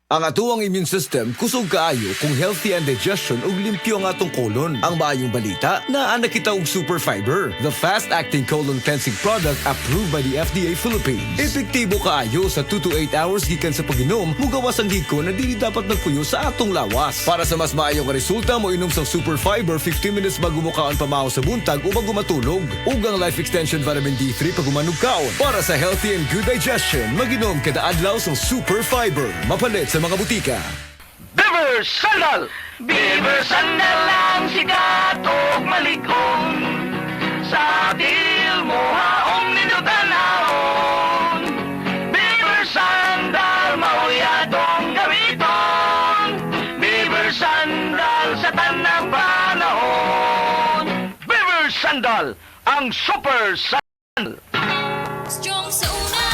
Ang atuang immune system kusog kaayo kung healthy and digestion ug limpyo ang atong colon. Ang maayong balita, naa na kita og Super Fiber, the fast-acting colon cleansing product approved by the FDA Philippines. Epektibo kaayo sa 2 to 8 hours gikan sa pag-inom, mugawas ang hiko na dili dapat nagpuyo sa atong lawas. Para sa mas maayong resulta mo inom sa Super Fiber 15 minutes bago mo kaon pamahaw sa buntag o bago matulog. Ug ang Life Extension Vitamin D3 pag umanog kaon. Para sa healthy and good digestion, mag-inom kada adlaw sa Super Fiber. Mapalit sa mga butika. Beaver Sandal! Beaver Sandal ang sikat o maligong sa til mo haong ninutanahon. Beaver Sandal mauyadong gamiton. Beaver Sandal sa tanang panahon. Beaver Sandal ang super sandal. Strong sa una.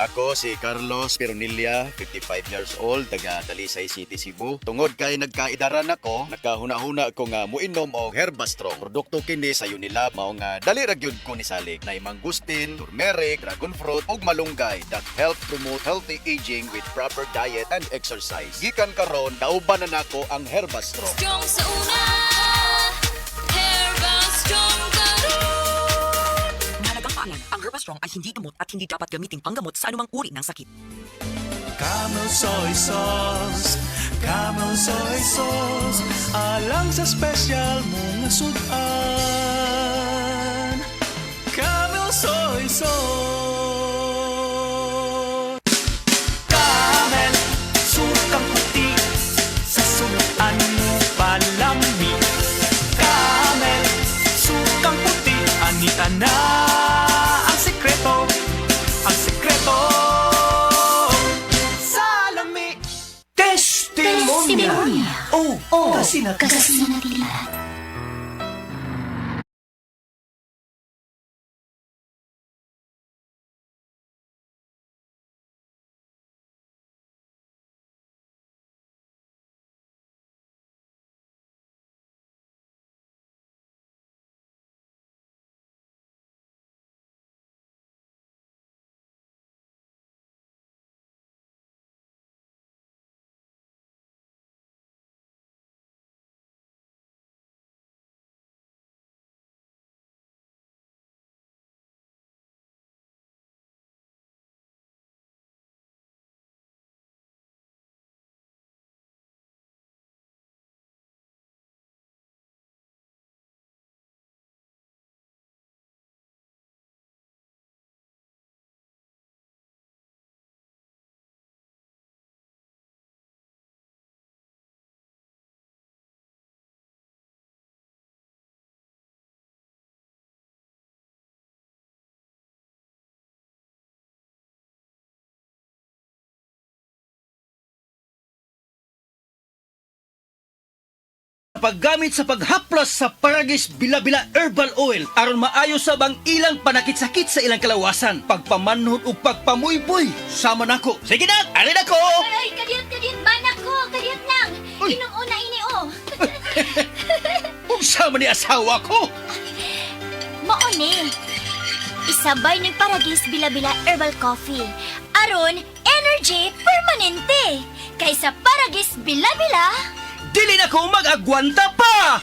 Ako si Carlos Peronilla, 55 years old, taga Talisay City, Cebu. Tungod kay nagkaidaran ako, nakahuna-huna ko nga muinom og Herbastrong. Produkto kini sa nila mao nga dali ra gyud ko ni salig na mangustin, turmeric, dragon fruit ug malunggay that help promote healthy aging with proper diet and exercise. Gikan karon kauban na nako ang Herbastrong. Strong sa una. Herba strong karon. Mahalagang paalam, ang Herbastrong ay hindi gamot at hindi dapat gamitin panggamot sa anumang uri ng sakit. Camel soy sauce, Camel soy sauce, alang sa special mong sudan. Camel soy sauce. Camel, sukang puti, sa sunuan mo palami. Camel, sukang puti, anita na ang sekreto, ang sekreto. Salami, testimonya. Oh, kasi na paggamit sa paghaplas sa Paragis Bila-Bila Herbal Oil aron maayo sa bang ilang panakit-sakit sa ilang kalawasan, pagpamanhod ug pagpamuyboy. Sama nako. Sige na, alin ako. Ay, kadiyot manak ko. Kadiyot lang. Uy. Inong-una ini oh. Ug sama ni asawa ko. Mao ni. Isabay ning Paragis Bila-Bila Herbal Coffee. Aron energy permanente. Kaysa Paragis Bila-Bila, Dili na ko mag-agwanta pa.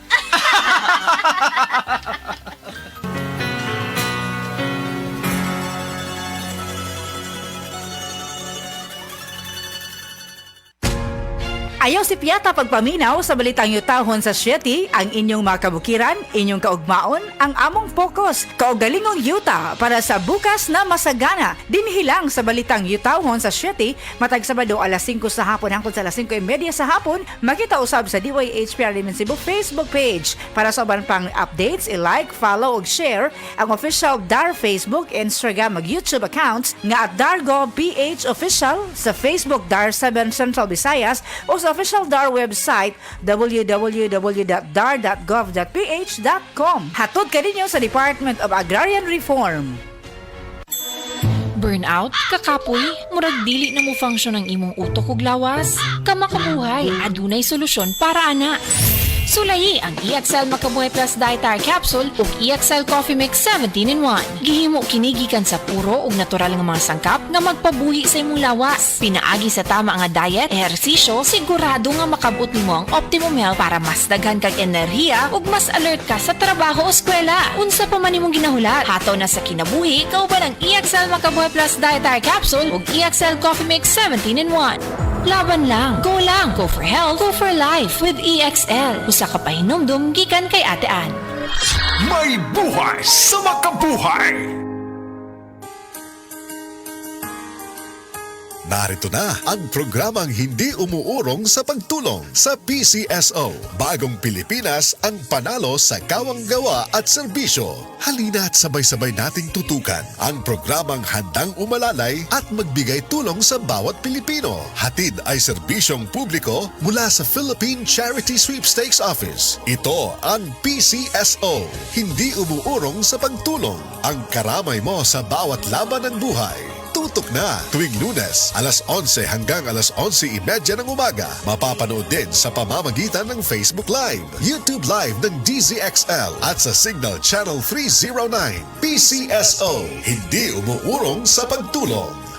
Ayaw si Piata pagpaminaw sa balitang yutahon sa Sieti, ang inyong mga kabukiran, inyong kaugmaon, ang among focus, kaugalingong yuta para sa bukas na masagana. Dinhilang sa balitang yutahon sa Sieti, matag Sabado alas 5 sa hapon hangtod sa alas 5:30 sa hapon, makita usab sa DYHPR Limen Cebu Facebook page. Para sa uban pang updates, i-like, follow ug share ang official DAR Facebook, Instagram ug YouTube accounts nga at DarGovPH Official sa Facebook DAR 7 Central Visayas o sa official DAR website www.dar.gov.ph.com. Hatod ka ninyo sa Department of Agrarian Reform. Burnout, kakapoy, murag dili na mo function ang imong utok ug lawas. Kamakabuhay, adunay solusyon para ana. Sulayi ang EXL Makabuhay Plus Dietary Capsule ug EXL Coffee Mix 17-in-1. Gihimo kini gikan sa puro ug natural nga mga sangkap nga magpabuhi sa imong lawas. Pinaagi sa tama nga diet, ehersisyo, sigurado nga makabot nimo ang optimum health para mas daghan kag enerhiya ug mas alert ka sa trabaho o eskwela. Unsa pa man imong ginahulat, hataw na sa kinabuhi kauban ang EXL Makabuhay Plus Dietary Capsule ug EXL Coffee Mix 17-in-1. Laban lang, go for health, go for life with EXL. Usa ka pahinumdum gikan kay Ate Ann. May buhay sa makabuhay! Narito na ang programang hindi umuurong sa pagtulong sa PCSO. Bagong Pilipinas ang panalo sa kawang gawa at serbisyo. Halina at sabay-sabay nating tutukan ang programang handang umalalay at magbigay tulong sa bawat Pilipino. Hatid ay serbisyong publiko mula sa Philippine Charity Sweepstakes Office. Ito ang PCSO. Hindi umuurong sa pagtulong. Ang karamay mo sa bawat laban ng buhay. Tutok na tuwing Lunes, alas 11 hanggang alas 11:30 ng umaga. Mapapanood din sa pamamagitan ng Facebook Live, YouTube Live ng DZXL at sa Signal Channel 309. PCSO, hindi umuurong sa pagtulong.